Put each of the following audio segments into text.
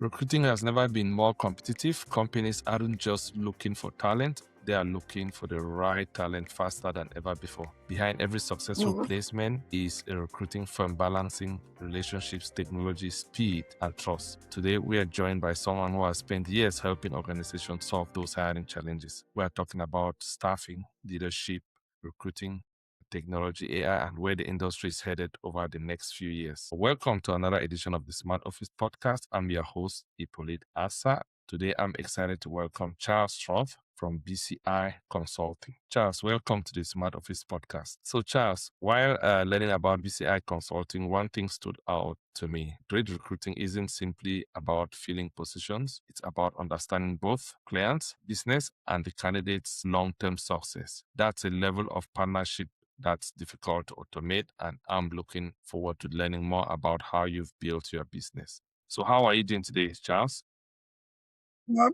Recruiting has never been more competitive. Companies aren't just looking for talent, they are looking for the right talent faster than ever before. Behind every successful placement is a recruiting firm balancing relationships, technology, speed, and trust. Today, we are joined by someone who has spent years helping organizations solve those hiring challenges. We are talking about staffing, leadership, recruiting, technology, AI, and where the industry is headed over the next few years. Welcome to another edition of the Smart Office Podcast. I'm your host, Hippolyte Asah. Today, I'm excited to welcome Charles Strouuth from BCI Consulting. Charles, welcome to the Smart Office Podcast. So, Charles, while learning about BCI Consulting, one thing stood out to me. Great recruiting isn't simply about filling positions. It's about understanding both clients, business, and the candidate's long-term success. That's a level of partnership that's difficult to automate, and I'm looking forward to learning more about how you've built your business. So how are you doing today, Charles? Yep.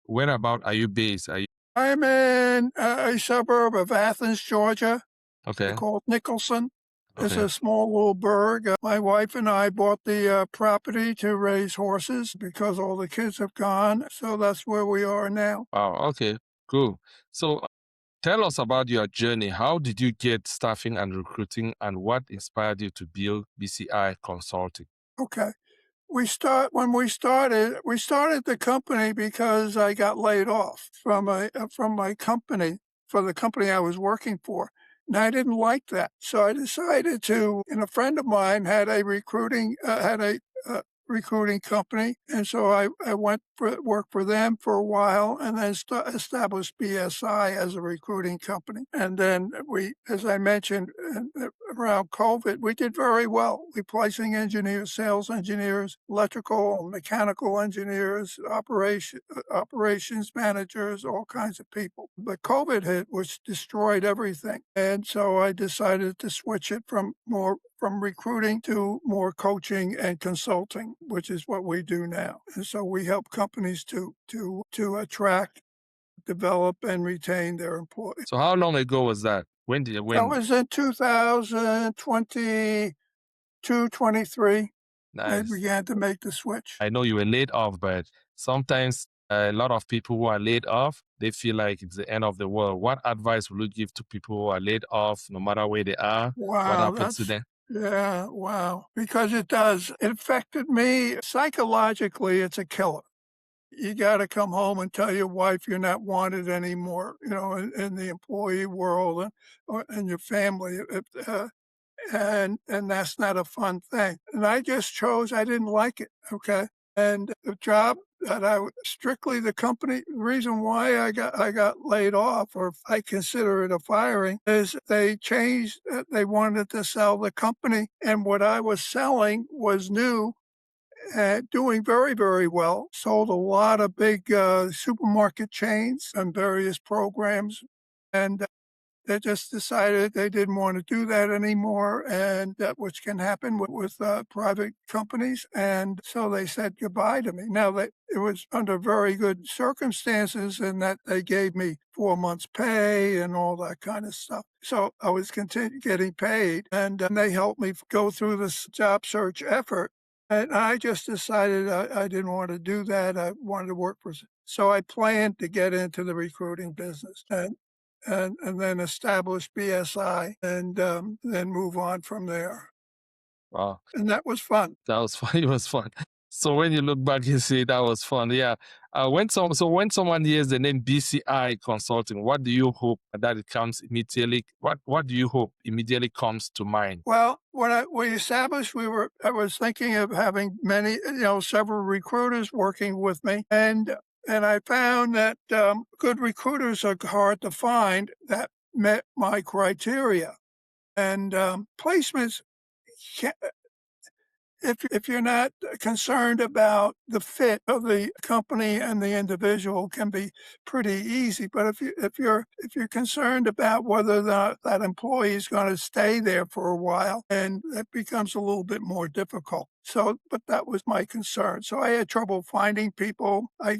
Where about are you based? I'm in a suburb of Athens, Georgia, Okay. called Nicholson. It's Okay. a small little burg. My wife and I bought the property to raise horses because all the kids have gone. So that's where we are now. Wow. Okay. Cool. So tell us about your journey. How did you get staffing and recruiting, and what inspired you to build BCI Consulting? Okay. When we started the company because I got laid off from my company, for the company I was working for. And I didn't like that. So I decided to, and a friend of mine had a recruiting company. And so I went for work for them for a while and then established BSI as a recruiting company. And then as I mentioned, around COVID, we did very well. Replacing engineers, sales engineers, electrical, mechanical engineers, operations managers, all kinds of people. But COVID hit, which destroyed everything. And so I decided to switch it from recruiting to more coaching and consulting, which is what we do now. And so we help companies to attract, develop, and retain their employees. So how long ago was that? That was in 2022, 23. I Nice. began to make the switch. I know you were laid off, but sometimes a lot of people who are laid off, they feel like it's the end of the world. What advice will you give to people who are laid off, no matter where they are? What Wow, happens to them? yeah, wow. Because it does. It affected me psychologically. It's a killer. You got to come home and tell your wife you're not wanted anymore, in the employee world and your family. And that's not a fun thing. And I didn't like it. Okay. And the job that strictly the company, the reason why I got laid off, or I consider it a firing, is they changed, they wanted to sell the company. And what I was selling was new, doing very, very well. Sold a lot of big supermarket chains and various programs. And they just decided they didn't want to do that anymore, and which can happen with private companies. And so they said goodbye to me. Now, it was under very good circumstances in that they gave me 4 months' pay and all that kind of stuff. So I was getting paid, and they helped me go through this job search effort. And I just decided I didn't want to do that. I wanted to work for. So I planned to get into the recruiting business. And then establish BSI and then move on from there. Wow. And that was fun. That was fun. It was fun. So when you look back, you see that was fun. Yeah. When someone hears the name BCI Consulting, what do you hope that it comes immediately? What do you hope immediately comes to mind? Well, when we established, I was thinking of having several recruiters working with me, and I found that good recruiters are hard to find that met my criteria, and placements. If you're not concerned about the fit of the company and the individual, can be pretty easy. But if you're concerned about whether that employee is going to stay there for a while, and that becomes a little bit more difficult. So, but that was my concern. So I had trouble finding people. I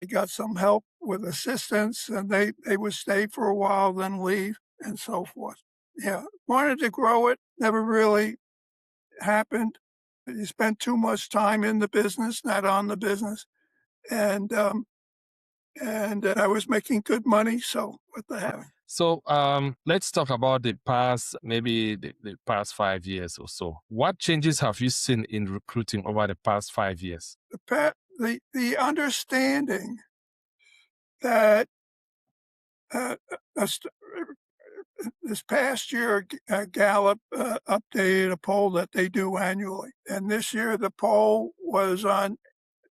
got some help with assistance, and they would stay for a while, then leave, and so forth. Yeah, wanted to grow it, never really happened. You spend too much time in the business, not on the business. And I was making good money, so what the heck? So let's talk about the past, maybe the past 5 years or so. What changes have you seen in recruiting over the past 5 years? The understanding that uh, uh, st- this past year, Gallup updated a poll that they do annually, and this year the poll was on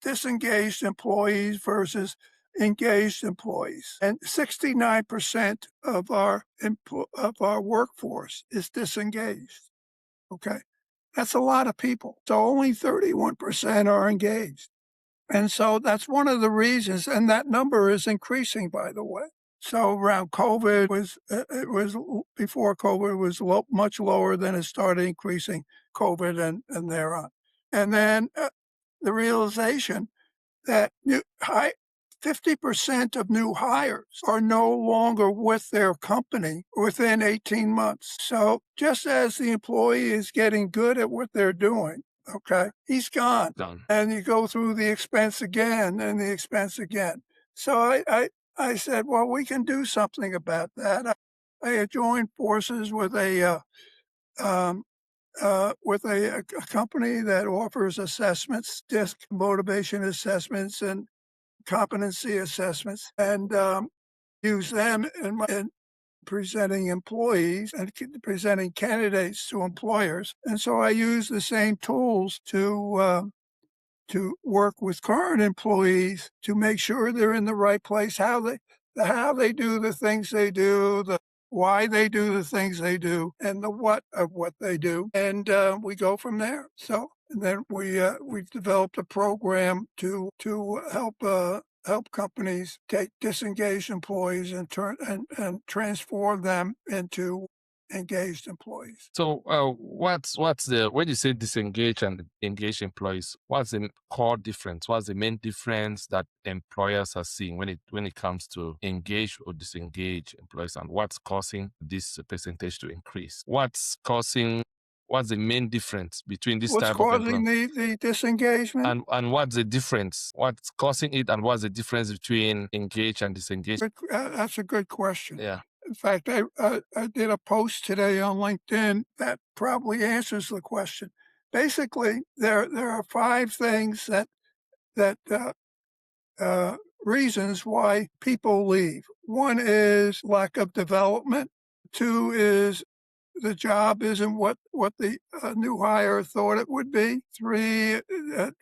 disengaged employees versus engaged employees. And 69% of our workforce is disengaged. Okay. That's a lot of people. So only 31% are engaged. And so that's one of the reasons, and that number is increasing, by the way. So around COVID before COVID, it was much lower. Then it started increasing COVID and thereon. And then the realization that 50% of new hires are no longer with their company within 18 months. So just as the employee is getting good at what they're doing, okay, he's gone. Done. And you go through the expense again and the expense again. So I said, well, we can do something about that. I joined forces with a company that offers assessments, DISC motivation assessments and competency assessments, and use them in presenting employees and presenting candidates to employers. And so I use the same tools to work with current employees to make sure they're in the right place, how they do the things they do, the why they do the things they do, and the what of what they do, and we go from there. So and then we've developed a program to help companies take disengaged employees and transform them into engaged employees. So what's the, when you say disengage and engage employees, what's the core difference? What's the main difference that employers are seeing when it comes to engage or disengage employees, and what's causing this percentage to increase? What's the main difference between this What's type of causing employment the disengagement? and what's the difference? What's causing it, and what's the difference between engage and disengage? That's a good question. Yeah. In fact, I did a post today on LinkedIn that probably answers the question. Basically, there are 5 things that reasons why people leave. One is lack of development. 2 is the job isn't what the new hire thought it would be. 3,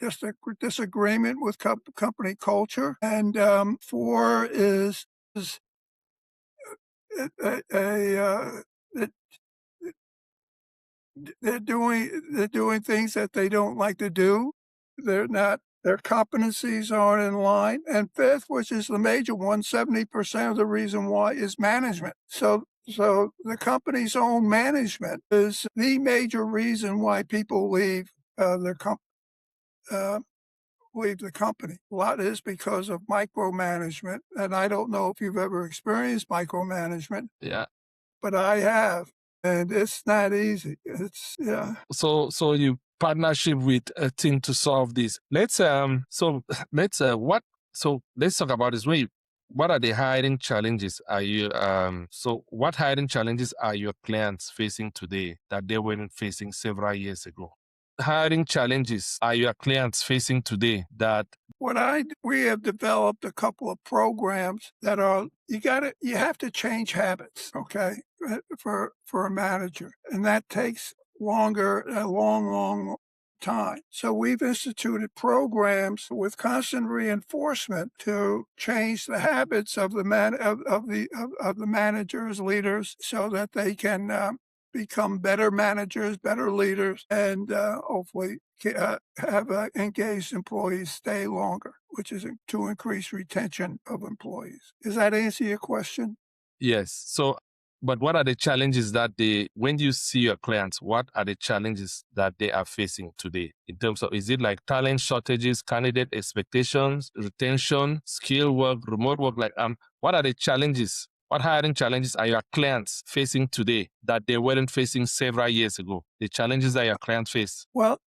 just a disagreement with company culture, and 4 is a they're doing things that they don't like to do. Their competencies aren't in line. And 5th, which is the major one, 70% of the reason why is management. So the company's own management is the major reason why people leave leave the company. A lot is because of micromanagement, and I don't know if you've ever experienced micromanagement. Yeah. But I have, and it's not easy. Yeah. So you partnership with a team to solve this. Let's let's talk about this. What are the hiring challenges are you what hiring challenges are your clients facing today that they weren't facing several years ago? Hiring challenges are your clients facing today that We have developed a couple of programs that are you have to change habits, okay, for a manager, and that takes a long time. So we've instituted programs with constant reinforcement to change the habits of the managers, leaders, so that they can become better managers, better leaders, and hopefully have engaged employees stay longer, which is to increase retention of employees. Does that answer your question? yes. So but what are the challenges that when you see your clients, what are the challenges that they are facing today in terms of, is it like talent shortages, candidate expectations, retention, skill work, remote work? Like, what are the challenges? What hiring challenges are your clients facing today that they weren't facing several years ago? The challenges that your clients face. Well,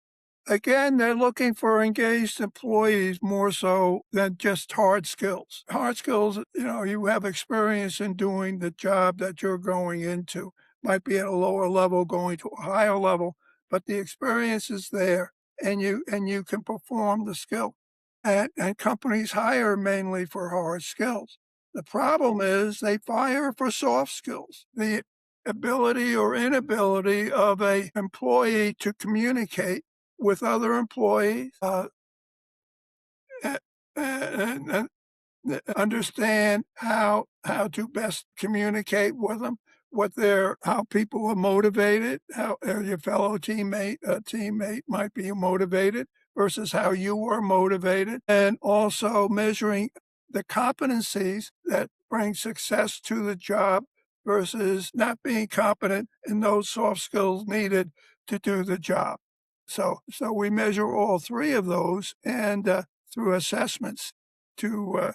Again, they're looking for engaged employees more so than just hard skills. Hard skills, you have experience in doing the job that you're going into. Might be at a lower level, going to a higher level, but the experience is there and you can perform the skill. And companies hire mainly for hard skills. The problem is they fire for soft skills. The ability or inability of a employee to communicate with other employees, a- and understand how to best communicate with them, how people are motivated, how your fellow teammate might be motivated versus how you were motivated, and also measuring the competencies that bring success to the job versus not being competent in those soft skills needed to do the job. So we measure all three of those and through assessments to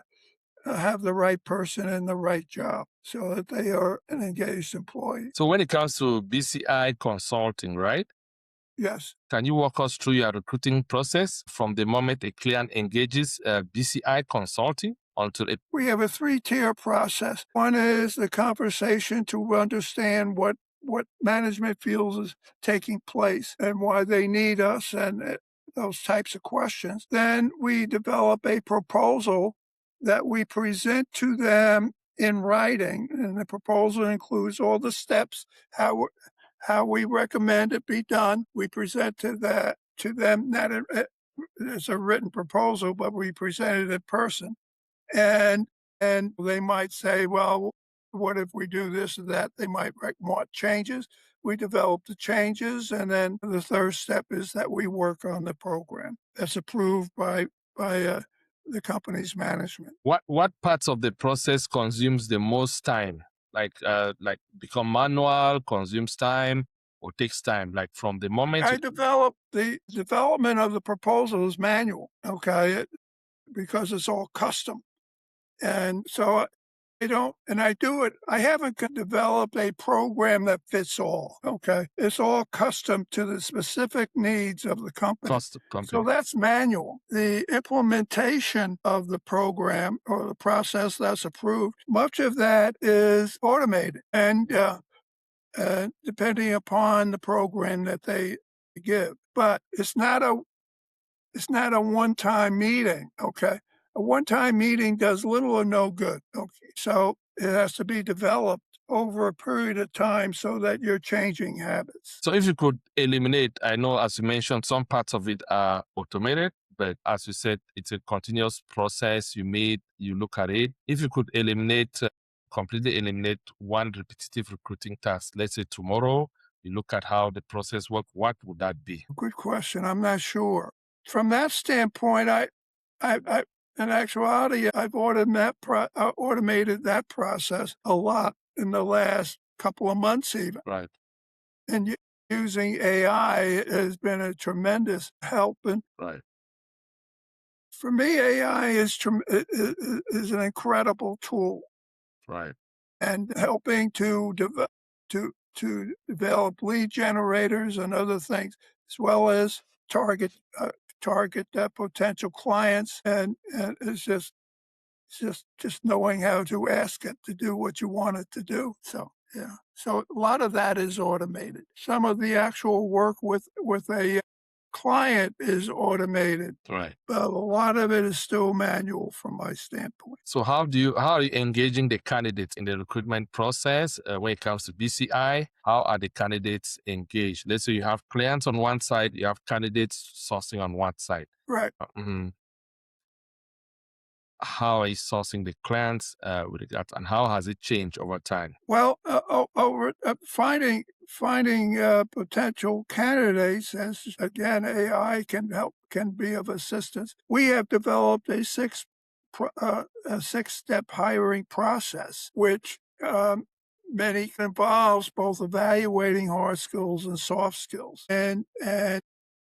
have the right person in the right job so that they are an engaged employee. So when it comes to BCI Consulting, right? Yes. Can you walk us through your recruiting process from the moment a client engages BCI Consulting until it? We have a three-tier process. One is the conversation to understand what management feels is taking place and why they need us and those types of questions. Then we develop a proposal that we present to them in writing, and the proposal includes all the steps, how we recommend it be done. We present to them not as a written proposal, but we present it in person. And they might say, "Well, what if we do this or that?" They might want changes. We develop the changes, and then the third step is that we work on the program that's approved by the company's management. What parts of the process consumes the most time? Like become manual, consumes time, or takes time? Like from the moment I develop the development of the proposal is manual, okay, because it's all custom. And so I do it. I haven't developed a program that fits all. Okay. It's all custom to the specific needs of the company. cost the So company. that's manual. The implementation of the program or the process that's approved, much of that is automated and depending upon the program that they give. But it's not a one-time meeting, okay? A one-time meeting does little or no good, okay? So it has to be developed over a period of time so that you're changing habits. So if you could eliminate, I know as you mentioned, some parts of it are automated, but as you said, it's a continuous process. You look at it. If you could completely eliminate one repetitive recruiting task, let's say tomorrow, you look at how the process works, what would that be? Good question. I'm not sure. From that standpoint, I in actuality, I've automated that process a lot in the last couple of months even. Right, And using AI has been a tremendous help. And right, for me, AI is an incredible tool right, and helping to develop lead generators and other things, as well as target potential clients. And it's just knowing how to ask it to do what you want it to do. So yeah, so a lot of that is automated. Some of the actual work with a client is automated, right. but a lot of it is still manual from my standpoint. So how are you engaging the candidates in the recruitment process when it comes to BCI? How are the candidates engaged? Let's say you have clients on one side, you have candidates sourcing on one side. Right. Mhm. How are you sourcing the clients with regards, and how has it changed over time? Well, over finding potential candidates, as again AI can be of assistance. We have developed a 6-step hiring process, which many involves both evaluating hard skills and soft skills, and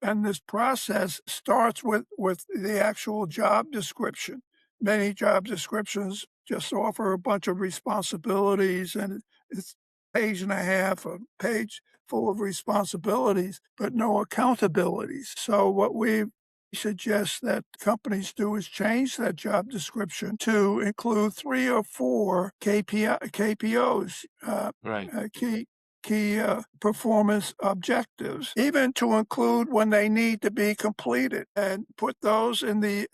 this process starts with the actual job description. Many job descriptions just offer a bunch of responsibilities, and it's page and a half, a page full of responsibilities, but no accountabilities. So what we suggest that companies do is change that job description to include 3 or 4 KPOs, Right. key performance objectives, even to include when they need to be completed, and put those in the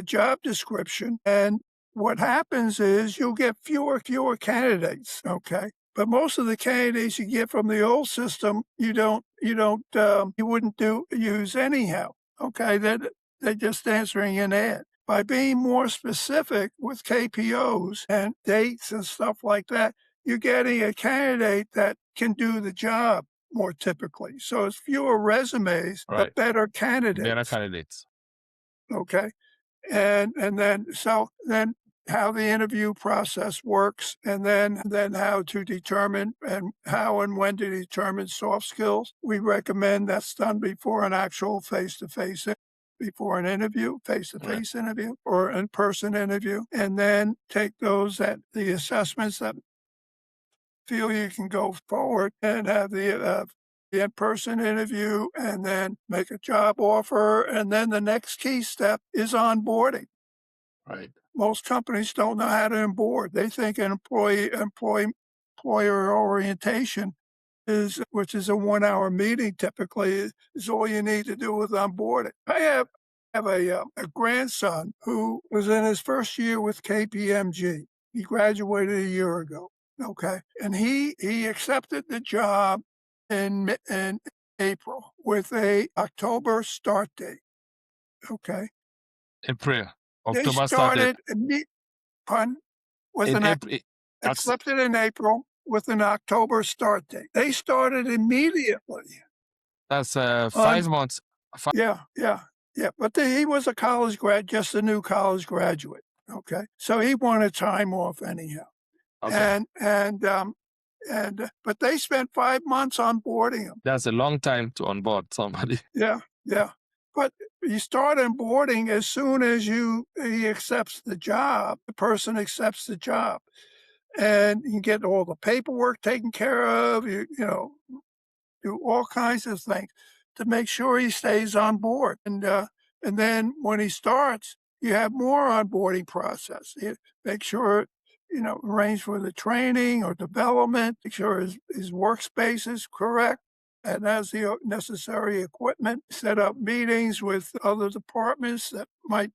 job description. And what happens is you'll get fewer candidates. Okay. But most of the candidates you get from the old system, you wouldn't use anyhow. Okay. They're just answering an ad. By being more specific with KPOs and dates and stuff like that, you're getting a candidate that can do the job more typically. So it's fewer resumes, Right. but better Better candidates. candidates. Okay. And then how the interview process works, and then how to determine and how and when to determine soft skills. We recommend that's done before an actual face-to-face, before an interview, Right. face-to-face interview or in-person interview, and then take the assessments that feel you can go forward, and have the in-person interview, and then make a job offer. And then the next key step is onboarding. Right. Most companies don't know how to onboard. They think an employer orientation which is a 1-hour meeting typically, is all you need to do with onboarding. I have a grandson who was in his first year with KPMG. He graduated a year ago. Okay. And he accepted the job in April with a October start date. Okay. April. They October started started pardon, with in an April. accepted in April with an October start date. They started immediately. That's On 5 months. Yeah, yeah, yeah. But he was just a new college graduate. Okay. So he wanted time off anyhow. Okay. But they spent 5 months onboarding him. That's a long time to onboard somebody. Yeah, yeah. But you start onboarding as soon as he accepts the job, the person accepts the job. And you can get all the paperwork taken care of, do all kinds of things to make sure he stays on board. And then when he starts, you have more onboarding process. You make sure, arrange for the training or development, make sure his workspace is correct and has the necessary equipment, set up meetings with other departments that might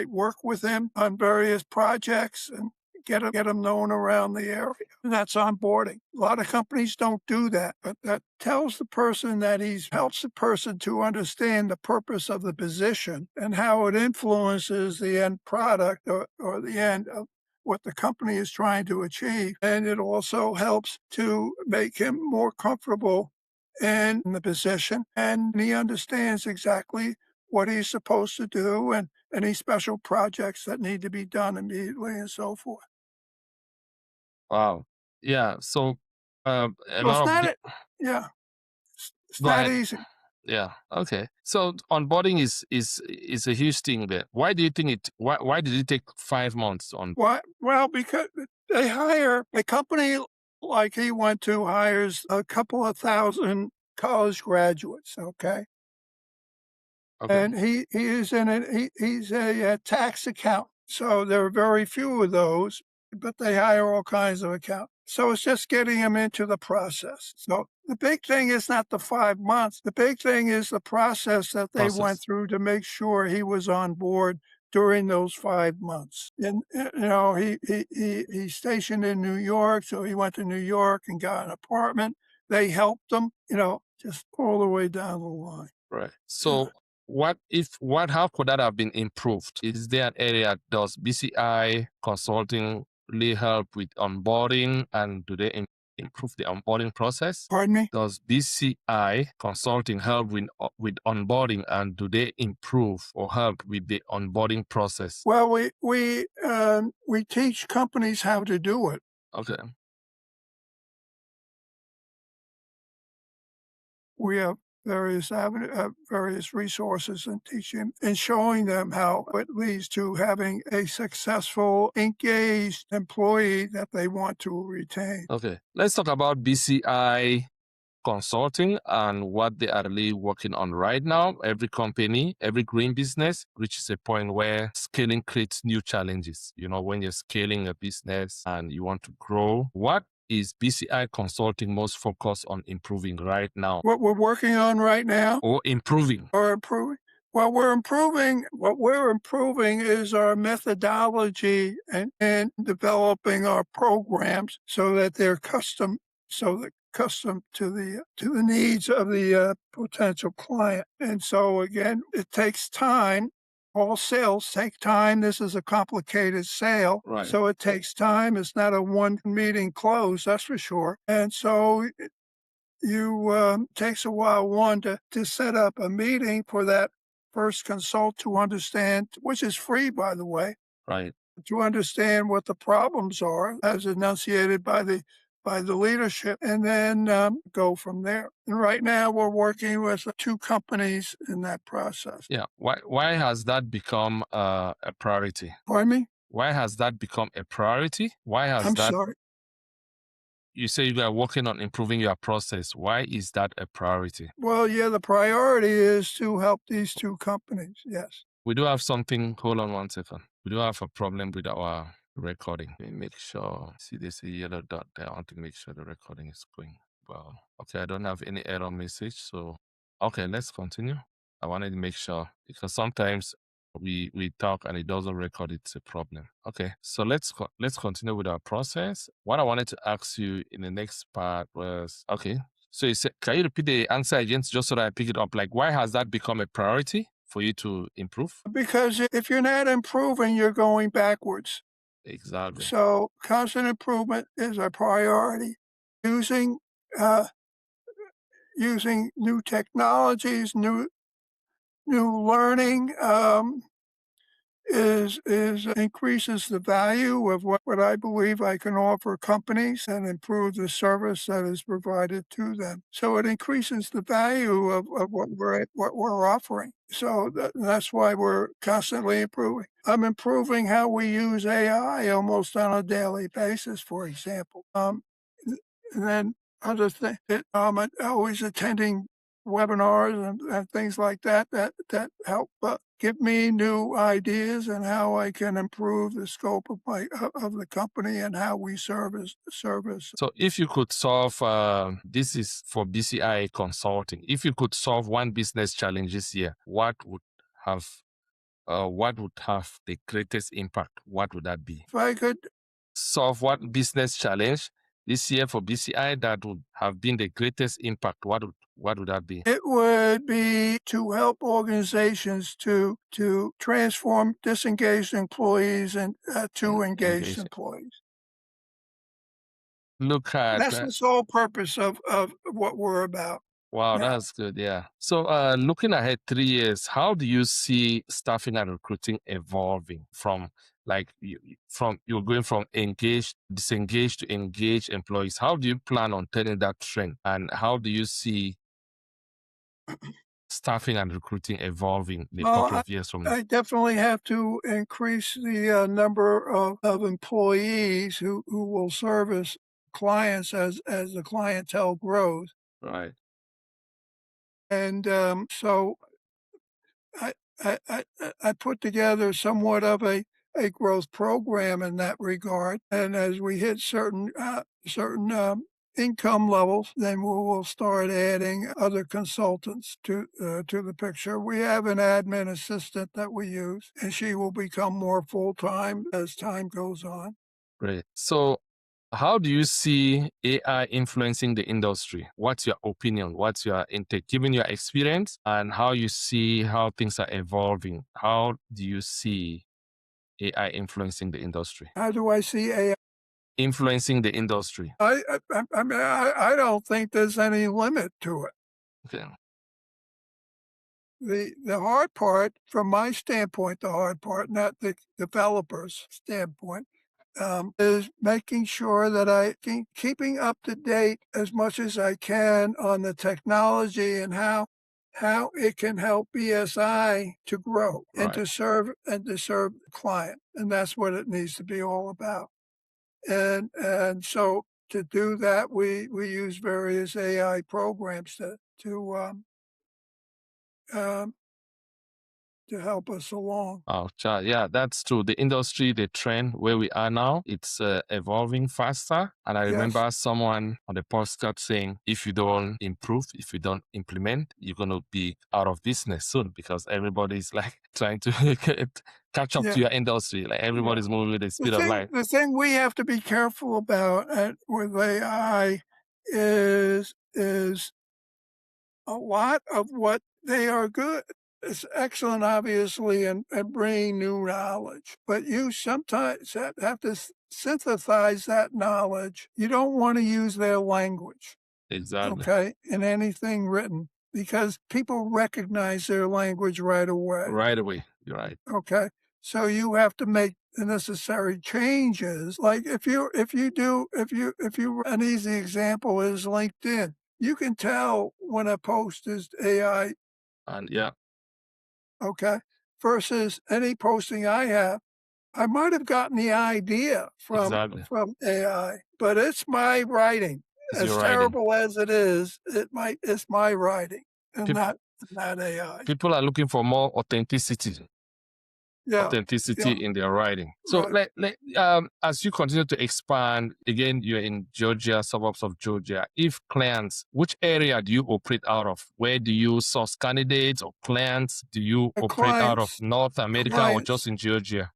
work with him on various projects, and get him known around the area. And that's onboarding. A lot of companies don't do that, but that tells the person that helps the person to understand the purpose of the position and how it influences the end product, or the end of what the company is trying to achieve. And it also helps to make him more comfortable in the position, and he understands exactly what he's supposed to do, and any special projects that need to be done immediately, and so forth. Wow. Yeah. So a So lot of yeah, it's go not ahead. easy. Yeah. Okay. So onboarding is a huge thing there. Why do you think why did it take 5 months on? Why? Well, because they hire a company like he went to hires a couple of thousand college graduates. Okay. Okay. And he's a tax accountant. So there are very few of those, but they hire all kinds of accountants. So it's just getting him into the process. So the big thing is not the 5 months. The big thing is the process that they went Process. through to make sure he was on board during those 5 months. And he's stationed in New York, so he went to New York and got an apartment. They helped him, just all the way down the line. Right. So how could that have been improved? Is there an area, does BCI Consulting really help with onboarding, and do they improve the onboarding process? Pardon me? Does BCI Consulting help with onboarding, and do they improve or help with the onboarding process? Well, we teach companies how to do it. Okay. We have various resources and teaching and showing them how it leads to having a successful, engaged employee that they want to retain. Okay, let's talk about BCI Consulting and what they are really working on right now. Every company, every green business reaches a point where scaling creates new challenges. You know, when you're scaling a business and you want to grow, what is BCI Consulting most focused on improving right now? What we're working on right now, Or improving? What we're improving is our methodology and developing our programs so that they're custom to the needs of the potential client. And so again, it takes time. All sales take time. This is a complicated sale, Right. so it takes time. It's not a one meeting close, that's for sure. And so takes a while, to set up a meeting for that first consult to understand, which is free, by the way, Right. to understand what the problems are as enunciated by the leadership, and then go from there. And right now, we're working with 2 companies in that process. Yeah. Why has that become a priority? Pardon me? Why has that become a priority? Why has I'm that? sorry. You say you are working on improving your process. Why is that a priority? Well, yeah, the priority is to help these 2 companies. Yes. We do have something. Hold on one second. We do have a problem with our recording. Let me make sure. See, there's a yellow dot there. I want to make sure the recording is going well. Okay, I don't have any error message. So, okay, let's continue. I wanted to make sure because sometimes we talk and it doesn't record. It's a problem. Okay, so let's continue with our process. What I wanted to ask you in the next part was, okay, so you said, can you repeat the answer again just so that I pick it up? Like, why has that become a priority for you to improve? Because if you're not improving, you're going backwards. Exactly. So constant improvement is a priority. Using uh, using new technologies, new learning is increases the value of what I believe I can offer companies and improve the service that is provided to them. So it increases the value of what we're offering. So that's why we're constantly improving. I'm improving how we use AI almost on a daily basis, for example. And then other things, I'm always attending webinars and things like that help give me new ideas and how I can improve the scope of the company and how we service. So if you could solve, this is for BCI Consulting. If you could solve one business challenge this year, what would have the greatest impact? What would that be? If I could solve one business challenge this year for BCI that would have been the greatest impact, what would that be? It would be to help organizations to transform disengaged employees and to engaged employees. Look at That's the sole purpose of what we're about. Wow, that's good. Yeah. So, looking ahead 3 years, how do you see staffing and recruiting evolving from you're going from disengaged to engaged employees? How do you plan on turning that trend? And how do you see staffing and recruiting evolving a couple of years from now? I definitely have to increase the number of employees who will service clients as the clientele grows. Right. And so I put together somewhat of a growth program in that regard. And as we hit certain income levels, then we will start adding other consultants to the picture. We have an admin assistant that we use, and she will become more full-time as time goes on. Great. So how do you see AI influencing the industry? What's your opinion? What's your intake? Given your experience and how you see how things are evolving, how do you see AI influencing the industry? How do I see AI influencing the industry? I mean, I don't think there's any limit to it. Okay. The hard part, from my standpoint, the hard part, not the developer's standpoint, is making sure that I keeping up to date as much as I can on the technology and how how it can help BSI to grow and Right. to serve the client. And that's what it needs to be all about. And so to do that, we use various AI programs to help us along. Oh, yeah, that's true. The industry, the trend where we are now, it's evolving faster. And I Yes. remember someone on the postcard saying, if you don't improve, if you don't implement, you're going to be out of business soon because everybody's like trying to catch up Yeah. to your industry. Like everybody's moving with the speed of light. The thing we have to be careful about with AI is a lot of what they are good. It's excellent, obviously, and bringing new knowledge. But you sometimes have to synthesize that knowledge. You don't want to use their language, Exactly. okay, in anything written because people recognize their language right away. Right away. You're right. Okay. So you have to make the necessary changes. Like an easy example is LinkedIn. You can tell when a post is AI, And yeah, okay, versus any posting I have. I might have gotten the idea exactly. from AI, but it's my writing. It's As your writing. terrible as it is, it's my writing and not AI. People are looking for more authenticity. Yeah. Authenticity in their writing. So Right. as you continue to expand, again, you're in Georgia, suburbs of Georgia. If clients, which area do you operate out of? Where do you source candidates or clients? Do you operate out of North America or just in Georgia?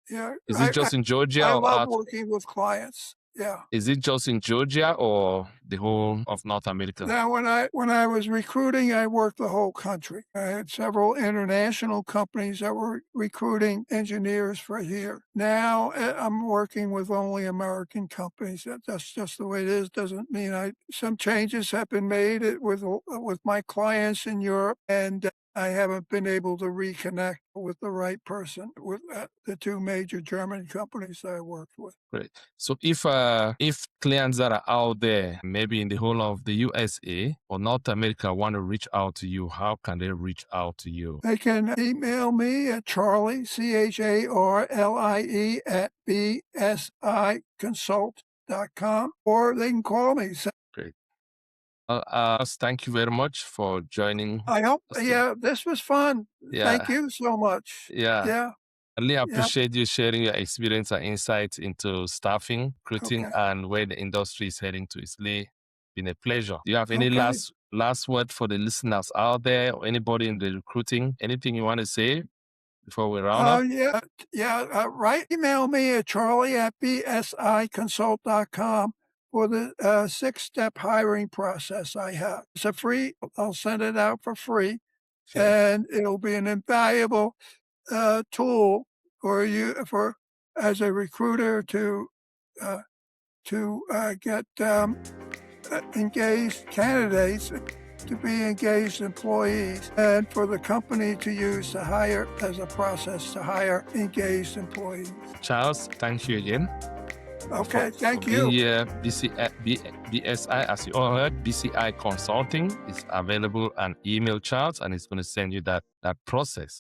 Yeah. Is it just in Georgia I or love working with clients. Yeah. is it just in Georgia or the whole of North America? Now, when I was recruiting, I worked the whole country. I had several international companies that were recruiting engineers for here. Now I'm working with only American companies. That's just the way it is. Doesn't mean some changes have been made with my clients in Europe, and I haven't been able to reconnect with the right person with the two major German companies that I worked with. Great. So if clients that are out there, maybe in the whole of the USA or North America, want to reach out to you, how can they reach out to you? They can email me at Charlie, CHARLIE at BSIConsult.com, or they can call me. Great. Thank you very much for joining. I hope, us. yeah, this was fun. Yeah. Thank you so much. Yeah. Yeah. I really appreciate you sharing your experience and insights into staffing, recruiting, and where the industry is heading to. It's really been a pleasure. Do you have any last word for the listeners out there or anybody in the recruiting? Anything you want to say before we round up? Right. Email me at Charlie at BSIConsult.com for the 6-step hiring process I have. It's a free, I'll send it out for free, and it'll be an invaluable tool for you as a recruiter to get engaged candidates to be engaged employees, and for the company to use to hire as a process to hire engaged employees. Charles, thank you again. Okay, thank you. Here, BSI, as you all heard, BCI Consulting is available, and email Charles, and it's going to send you that process.